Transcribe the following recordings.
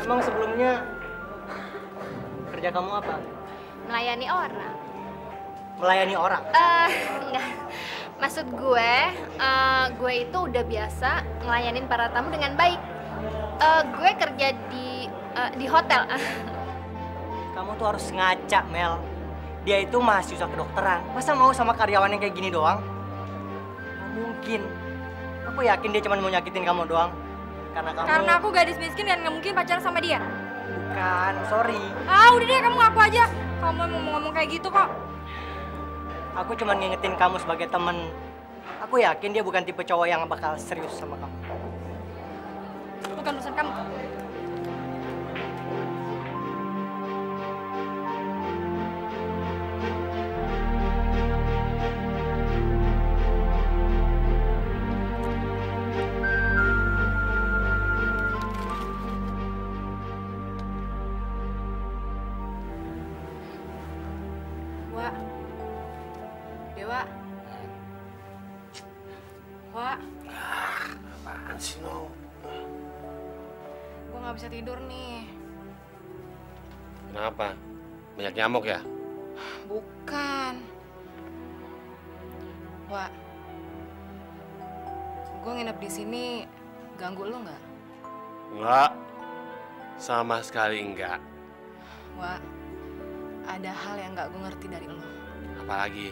Emang sebelumnya kerja kamu apa? Melayani orang. Melayani orang? Enggak. Maksud gue itu udah biasa ngelayanin para tamu dengan baik. Gue kerja di hotel. Kamu tuh harus ngaca, Mel. Dia itu mahasiswa kedokteran. Masa mau sama karyawan yang kayak gini doang? Nggak mungkin. Aku yakin dia cuma mau nyakitin kamu doang. Karena aku gadis miskin dan nggak mungkin pacaran sama dia. Bukan, sorry. Udah deh, kamu ngaku aja. Kamu emang mau ngomong kayak gitu kok. Aku cuma ngingetin kamu sebagai temen. Aku yakin dia bukan tipe cowok yang bakal serius sama kamu. Bukan urusan kamu. Dewa. Wak. Apaan sih, No? Gue nggak bisa tidur nih. Kenapa? Banyak nyamuk ya? Bukan. Wak. Gue nginep di sini ganggu lo nggak? Enggak. Sama sekali enggak. Wak, ada hal yang nggak gue ngerti dari lo. Apalagi?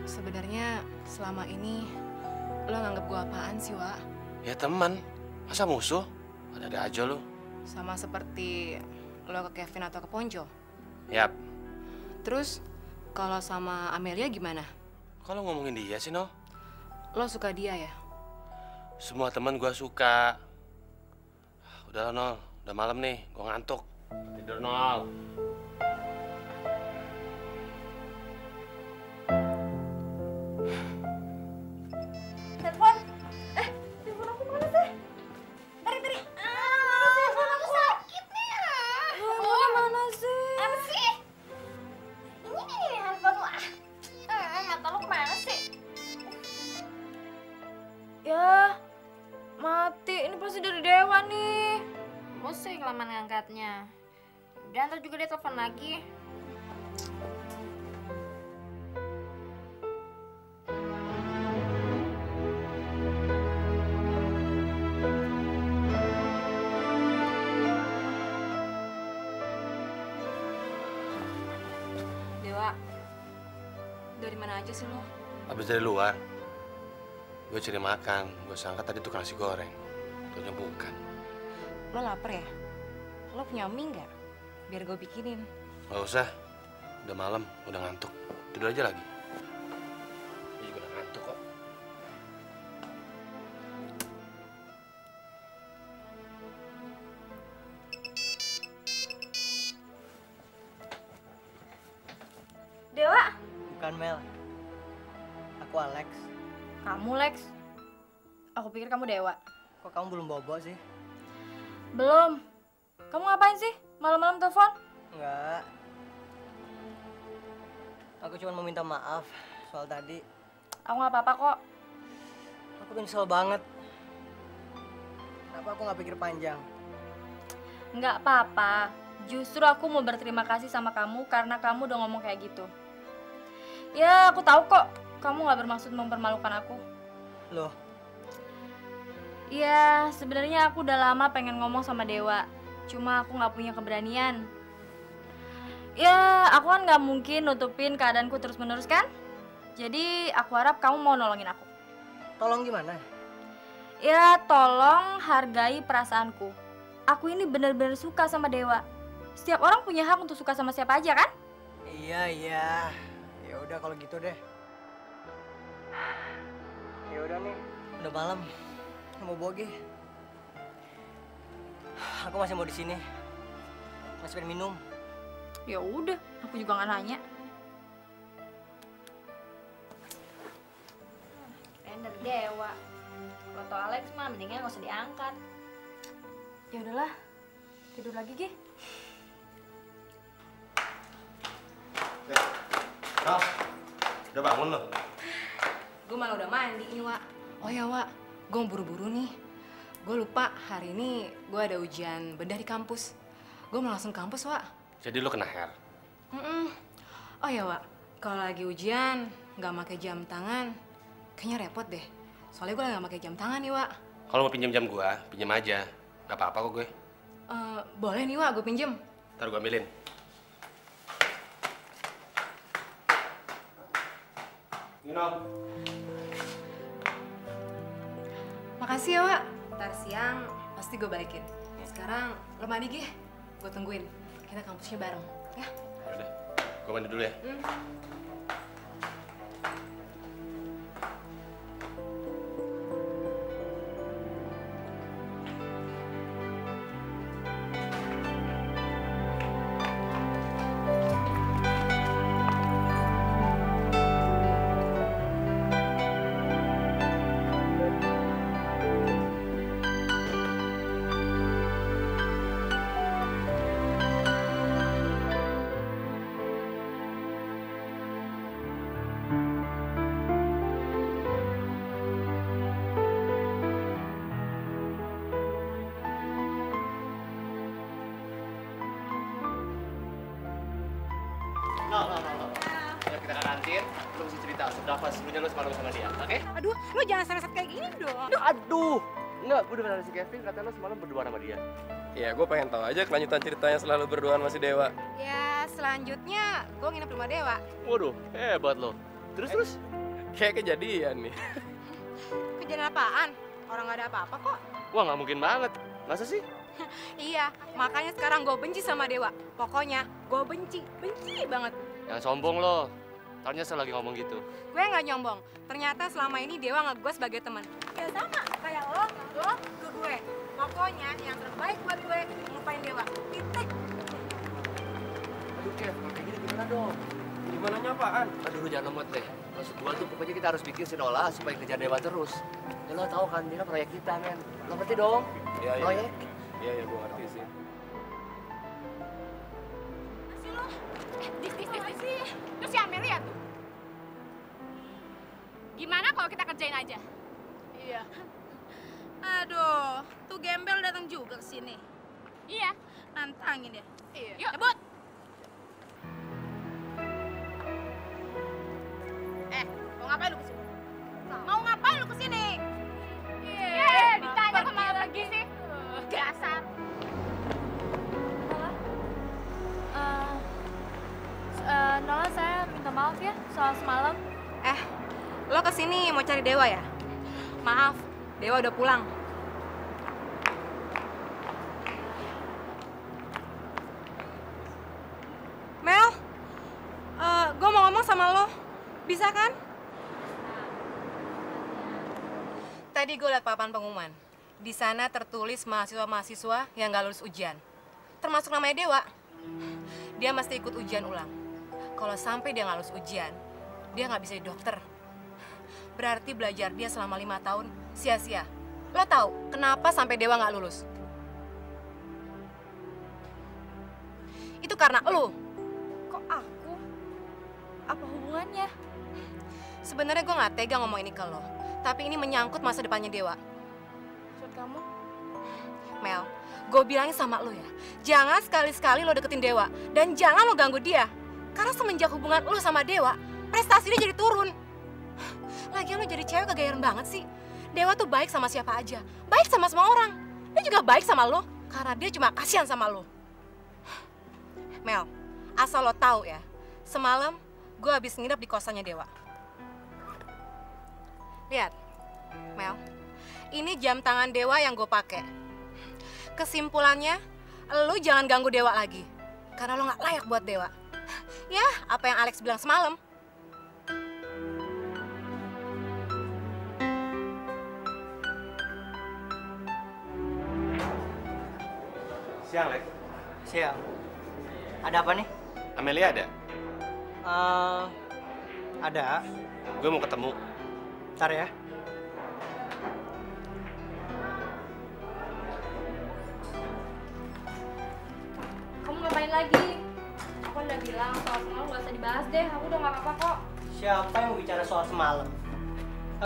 Sebenarnya selama ini lo nganggap gue apaan sih, Wak? Ya teman. Masa musuh? Ada-ada aja lo. Sama seperti lo ke Kevin atau ke Ponco. Yap. Terus kalau sama Amelia gimana? Kalau ngomongin dia sih, No? Lo suka dia ya? Semua teman gue suka. Udah, Nol. Udah malam nih. Gue ngantuk. Tidur, Nol. Telepon. Telepon aku mana sih? Tarik. Telepon aku sakit nih. Mana sih? Apa sih? Ini nih handphone lu. Mata lu kemana sih? Ya, mati. Ini pasti dari Dewa nih. Lu sih kelamaan ngangkatnya. Dan ntar juga dia telepon lagi. Dewa, dari mana aja sih lo? Habis dari luar. Gue cari makan. Gue sangka tadi tukang nasi goreng. Ternyata bukan. Lo lapar ya? Lo punya mie nggak? Biar gue bikinin. Gak usah. Udah malam. Udah ngantuk. Tidur aja lagi. Gue juga udah ngantuk kok. Dewa? Bukan, Mel. Aku Alex. Kamu, Lex. Aku pikir kamu Dewa. Kok kamu belum bobo sih? Belum. Kamu ngapain sih? Malam-malam telepon? Enggak. Aku cuma mau minta maaf soal tadi. Aku nggak apa-apa kok. Aku nyesel banget. Apa aku nggak pikir panjang? Nggak apa-apa. Justru aku mau berterima kasih sama kamu karena kamu udah ngomong kayak gitu. Ya, aku tahu kok kamu nggak bermaksud mempermalukan aku. Loh, Iya, sebenarnya aku udah lama pengen ngomong sama Dewa. Cuma aku nggak punya keberanian. Ya, aku kan nggak mungkin nutupin keadaanku terus-menerus kan? Jadi aku harap kamu mau nolongin aku. tolong gimana? Ya, tolong hargai perasaanku. Aku ini bener-bener suka sama Dewa. Setiap orang punya hak untuk suka sama siapa aja kan? Iya, iya. Ya udah kalau gitu deh. Ya udah nih, udah malam. Mau boge. Aku masih mau di sini. Masih pengen minum. Ya udah, aku juga nggak nanya. Keren dari Dewa. Foto Alex mah mendingan nggak usah diangkat. Ya udahlah, tidur lagi Gi. Nol, udah bangun lo? Gue malah udah mandi nih, Wak. Oh ya, Wak. Gue buru-buru nih. Gue lupa hari ini gue ada ujian bedah di kampus. Gue mau langsung kampus, Wak. Jadi lo kena hair? Oh ya, Wak. Kalau lagi ujian, nggak pakai jam tangan, kayaknya repot deh. Soalnya gue nggak pakai jam tangan nih, Wak. Kalau mau pinjam jam gua, pinjam aja. Gak apa-apa kok gue. Boleh nih, Wak, gue pinjem. Ntar gua ambilin. Nino. Makasih ya, Wak. Ntar siang pasti gue balikin. Sekarang lo mandi, Gi. Gue tungguin. Kita kampusnya bareng, ya? Yaudah, gua mandi dulu ya. No. Ayo kita ke kantin, lu mesti cerita seberapa serunya lu semalam sama dia, oke? Aduh, lo jangan salah kayak gini dong. Aduh! Enggak, gue dengar dari si Kevin katanya lu semalam berdua sama dia. Ya, gue pengen tahu aja kelanjutan ceritanya selalu berduaan masih Dewa. Ya, selanjutnya gue nginep rumah Dewa. Waduh, hebat lo. Terus? Kayak kejadian nih. Kejadian apaan? Orang nggak ada apa-apa kok. Wah, nggak mungkin banget. Masa sih? Iya, makanya sekarang gue benci sama Dewa. Pokoknya gue benci banget. Yang sombong lo. Ntar nyesel lagi ngomong gitu. Gue nggak nyombong. Ternyata selama ini Dewa nggak gue sebagai teman. Ya sama kayak lo ke gue. Pokoknya yang terbaik buat gue ngelupain Dewa. Titik. Aduh, Kev, kayak gini gimana dong? Gimana nyapaan? Aduh, lu jangan lemot deh. Maksud gua tuh pokoknya kita harus bikin si Nola supaya kejar Dewa terus. Ya lo tau kan, dia kan proyek kita, men. Lo ngerti dong? Iya, iya. Proyek. Iya, gue ngerti sih. Terus si Amelia tuh. Gimana kalau kita kerjain aja? Iya. Aduh, tuh gembel datang juga ke sini. Iya. Nantangin ya. Iya. Yuk, Bud. Mau ngapain lu ke sini? Mau ngapain lu ke sini? Iya, ditanya kok malah pergi sih. Dasar. Nola, saya minta maaf ya soal semalam. Lo kesini mau cari Dewa ya? Maaf, Dewa udah pulang. Mel, gue mau ngomong sama lo. Bisa kan? Tadi gue liat papan pengumuman. Di sana tertulis mahasiswa-mahasiswa yang gak lulus ujian. Termasuk namanya Dewa. Dia mesti ikut ujian ulang. Kalau sampai dia nggak lulus ujian, dia nggak bisa jadi dokter. Berarti belajar dia selama 5 tahun sia-sia. Lo tahu kenapa sampai Dewa nggak lulus? Itu karena lo. Kok aku? Apa hubungannya? Sebenarnya gue nggak tega ngomong ini ke lo. Tapi ini menyangkut masa depannya Dewa. Maksud kamu? Mel, gue bilangin sama lo ya, jangan sekali-sekali lo deketin Dewa. Dan jangan lo ganggu dia. Karena semenjak hubungan lo sama Dewa, prestasi dia jadi turun. Lagian lo jadi cewek kegayaran banget sih. Dewa tuh baik sama siapa aja, baik sama semua orang. Dia juga baik sama lo, karena dia cuma kasihan sama lo. Mel, asal lo tahu ya, semalam gue habis nginep di kosannya Dewa. Lihat, Mel, ini jam tangan Dewa yang gue pakai. Kesimpulannya, lo jangan ganggu Dewa lagi, karena lo nggak layak buat Dewa. Ya, apa yang Alex bilang semalam. Siang, Lek. Siang. Ada apa nih? Amelia ada? Ada. Gue mau ketemu. Ntar ya. Kamu ngapain lagi? Aku udah bilang soal semalam gak usah dibahas deh. Aku udah gak apa-apa kok. Siapa yang mau bicara soal semalam?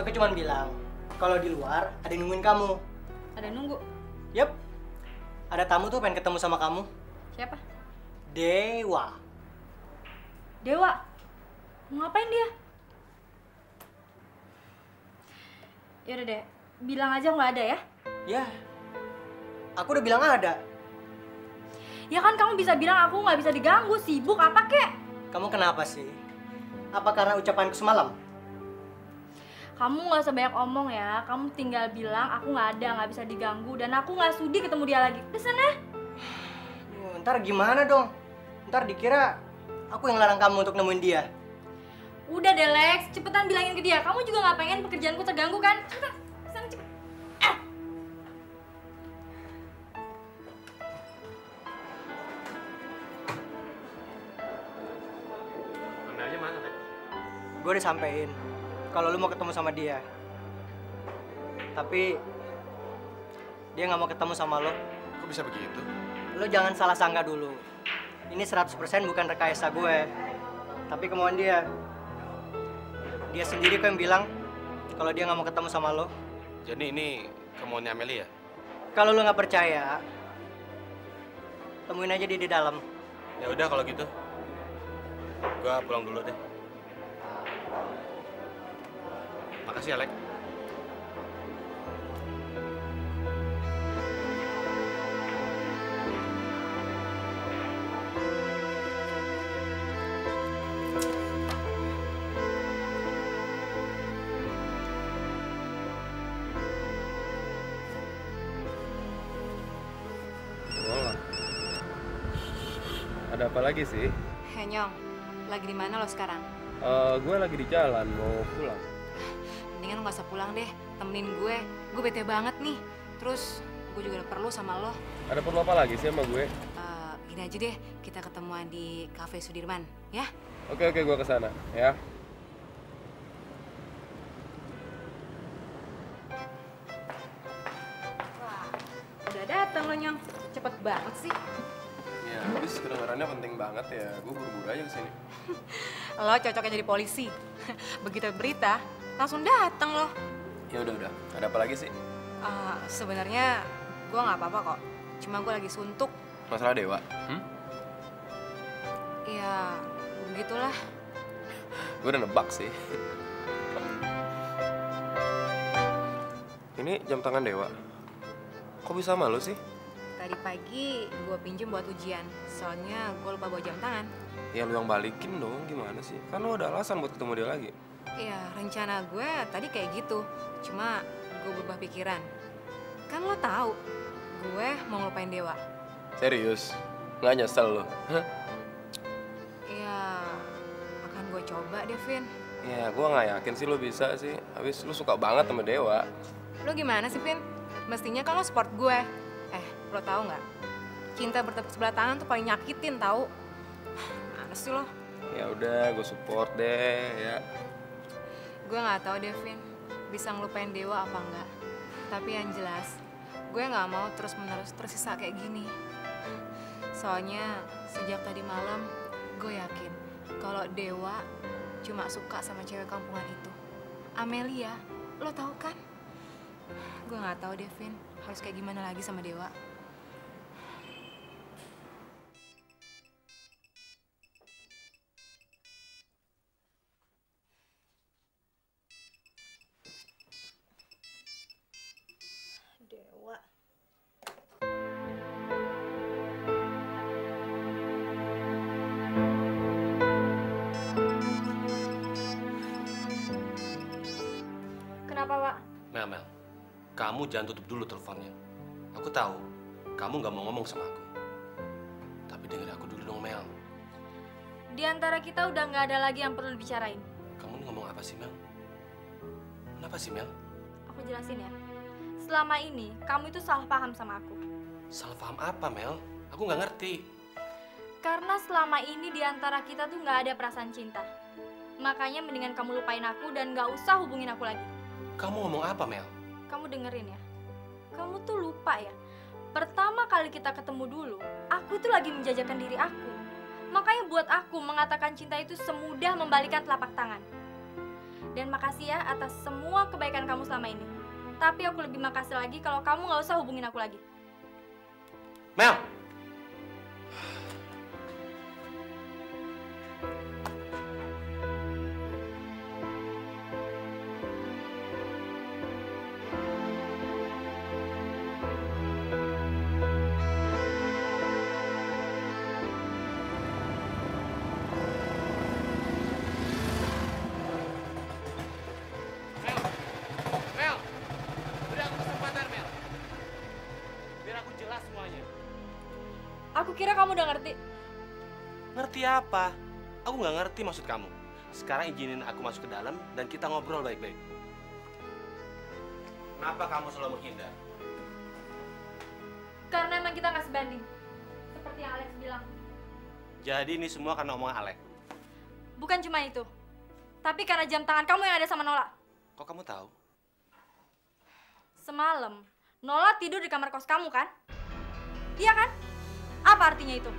Aku cuma bilang, kalau di luar ada yang nungguin kamu. Ada nunggu. Yep. Ada tamu tuh pengen ketemu sama kamu. Siapa? Dewa. Dewa. Mau ngapain dia? Yaudah deh, bilang aja nggak ada ya. Ya. Aku udah bilang ada. Ya kan kamu bisa bilang aku nggak bisa diganggu, sibuk apa kek? Kamu kenapa sih? Apa karena ucapanku semalam? Kamu nggak usah banyak omong ya. Kamu tinggal bilang aku nggak ada, nggak bisa diganggu, dan aku nggak sudi ketemu dia lagi. Udah sana. Ntar gimana dong? Ntar dikira aku yang larang kamu untuk nemuin dia. Udah deh Lex, cepetan bilangin ke dia. Kamu juga nggak pengen pekerjaanku terganggu kan? Cepetan, sana cepet. Amelia mana, Lek? Gue udah sampein kalau lu mau ketemu sama dia. Tapi dia nggak mau ketemu sama lo. Kok bisa begitu? Lo jangan salah sangka dulu. Ini 100% bukan rekayasa gue, tapi kemauan dia. Dia sendiri kok yang bilang kalau dia nggak mau ketemu sama lo. Jadi ini kemauannya Amelia? Kalau lo nggak percaya, temuin aja dia di dalam. Ya udah kalau gitu. Gua pulang dulu deh. Makasih ya, Lek. Ada apa lagi sih? Hei Nyong, lagi di mana lo sekarang? Gue lagi di jalan, mau pulang. Mendingan lo gak usah pulang deh, temenin gue. Gue bete banget nih. Terus gue juga udah perlu sama lo. Ada perlu apa lagi sih sama gue? Gini aja deh, kita ketemuan di Cafe Sudirman, ya? Oke, gue kesana, ya. Wah, udah datang lo Nyong. Cepet banget sih. Ya, habis kedengarannya penting banget ya. Gue buru-buru aja kesini. Lo cocoknya jadi polisi. Begitu berita, langsung datang lo. Ya udah. Ada apa lagi sih? Sebenarnya gue nggak apa-apa kok. Cuma gue lagi suntuk. Masalah Dewa? Ya, begitulah. Gue udah nebak sih. Ini jam tangan Dewa. Kok bisa malu sih? Tadi pagi gue pinjem buat ujian. Soalnya gue lupa bawa jam tangan. Ya lu yang balikin dong, gimana sih? Kan lu ada alasan buat ketemu dia lagi. Ya, rencana gue tadi kayak gitu. Cuma gue berubah pikiran. Kan lo tahu, gue mau ngelupain Dewa. Serius? Nggak nyesel lo? Hah? Ya, akan gue coba deh, Vin. Ya, gue nggak yakin sih lo bisa sih. Habis lu suka banget sama Dewa. Lo gimana sih, Vin? Mestinya kan lo support gue. Lo tahu nggak? Cinta bertepuk sebelah tangan tuh paling nyakitin, tahu? Mana sih lo? Ya udah, gue support deh, ya. Gue nggak tahu deh, Vin, bisa ngelupain Dewa apa enggak. Tapi yang jelas, gue nggak mau terus-menerus tersisa kayak gini. Soalnya sejak tadi malam, gue yakin kalau Dewa cuma suka sama cewek kampungan itu. Amelia, lo tahu kan? Gue nggak tahu deh, Vin. Harus kayak gimana lagi sama Dewa. Dewa. Kenapa, Wak? Mel, kamu jangan tutup dulu teleponnya. Aku tahu, kamu nggak mau ngomong sama aku. Tapi dengar aku dulu dong, Mel. Di antara kita udah nggak ada lagi yang perlu dibicarain. Kamu ini ngomong apa sih, Mel? Kenapa sih, Mel? Aku jelasin ya. Selama ini, kamu itu salah paham sama aku. Salah paham apa, Mel? Aku nggak ngerti. Karena selama ini di antara kita tuh nggak ada perasaan cinta. Makanya mendingan kamu lupain aku dan nggak usah hubungin aku lagi. Kamu ngomong apa, Mel? Kamu dengerin ya. Kamu tuh lupa ya. Pertama kali kita ketemu dulu, aku tuh lagi menjajakan diri aku. Makanya buat aku mengatakan cinta itu semudah membalikan telapak tangan. Dan makasih ya atas semua kebaikan kamu selama ini. Tapi aku lebih makasih lagi kalau kamu nggak usah hubungin aku lagi. Mel! Mel! Beri aku kesempatan, Mel. Biar aku jelas semuanya. Aku kira kamu udah ngerti. Ngerti apa? Aku nggak ngerti maksud kamu. Sekarang izinin aku masuk ke dalam dan kita ngobrol baik-baik. Kenapa kamu selalu menghindar? Karena emang kita nggak sebanding. Seperti yang Alex bilang. Jadi ini semua karena omongan Alek. Bukan cuma itu. Tapi karena jam tangan kamu yang ada sama Nola. Kok kamu tahu? Semalam, Nola tidur di kamar kos kamu kan? Iya kan? Apa artinya itu?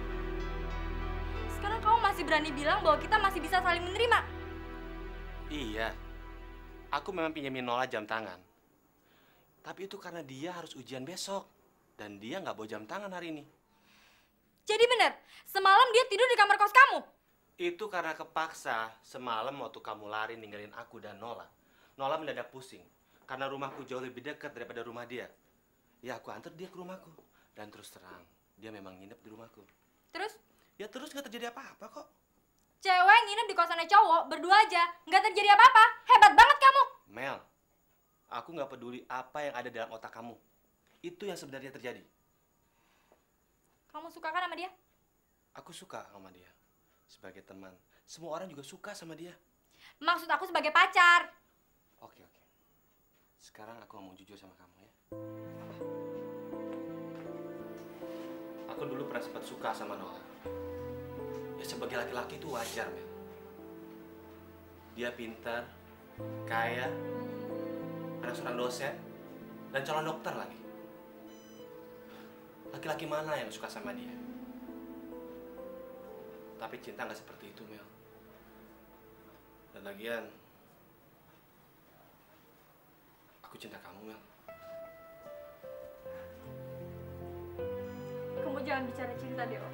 Sekarang kamu masih berani bilang bahwa kita masih bisa saling menerima. Iya. Aku memang pinjemin Nola jam tangan. Tapi itu karena dia harus ujian besok. Dan dia nggak bawa jam tangan hari ini. Jadi bener, semalam dia tidur di kamar kos kamu. Itu karena kepaksa semalam waktu kamu lari ninggalin aku dan Nola. Nola mendadak pusing. Karena rumahku jauh lebih dekat daripada rumah dia. Ya aku antar dia ke rumahku. Dan terus terang, dia memang nginep di rumahku. Terus? Ya terus nggak terjadi apa-apa kok. Cewek nginep di kosannya cowok, berdua aja. Nggak terjadi apa-apa. Hebat banget kamu. Mel, aku nggak peduli apa yang ada dalam otak kamu. Itu yang sebenarnya terjadi. Kamu suka kan sama dia? Aku suka sama dia. Sebagai teman. Semua orang juga suka sama dia. Maksud aku sebagai pacar. Oke. Sekarang aku ngomong jujur sama kamu ya. Aku dulu pernah sempat suka sama Nola. Ya sebagai laki-laki itu wajar, Mel. Dia pintar, kaya, anak seorang dosen, dan calon dokter lagi. Laki-laki mana yang suka sama dia? Tapi cinta nggak seperti itu, Mel. Dan lagian, aku cinta kamu, Mel. Kamu jangan bicara cinta, Dewa.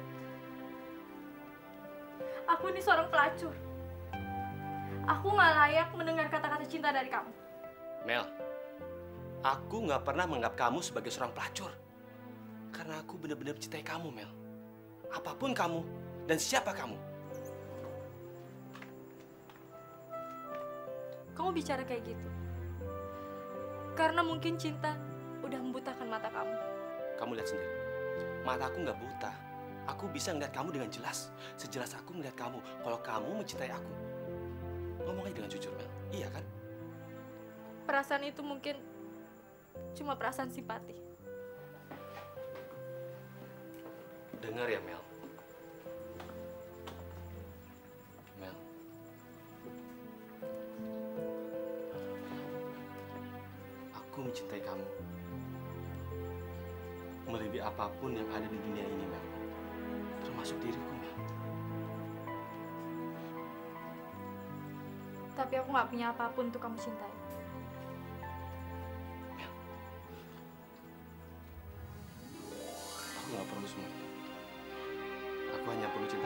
Aku ini seorang pelacur. Aku nggak layak mendengar kata-kata cinta dari kamu. Mel, aku nggak pernah menganggap kamu sebagai seorang pelacur. Karena aku benar-benar mencintai kamu, Mel. Apapun kamu dan siapa kamu. Kamu bicara kayak gitu. Karena mungkin cinta udah membutakan mata kamu. Kamu lihat sendiri. Mataku nggak buta. Aku bisa ngeliat kamu dengan jelas. Sejelas aku ngeliat kamu. Kalau kamu mencintai aku. Ngomong aja dengan jujur, Mel. Iya kan? Perasaan itu mungkin cuma perasaan simpati. Dengar ya, Mel. Mel. Aku mencintai kamu. Melebihi apapun yang ada di dunia ini, Mel. Termasuk diriku, Mel. Tapi aku nggak punya apapun untuk kamu cintai. Mel. nggak perlu semua. Aku hanya perlu cinta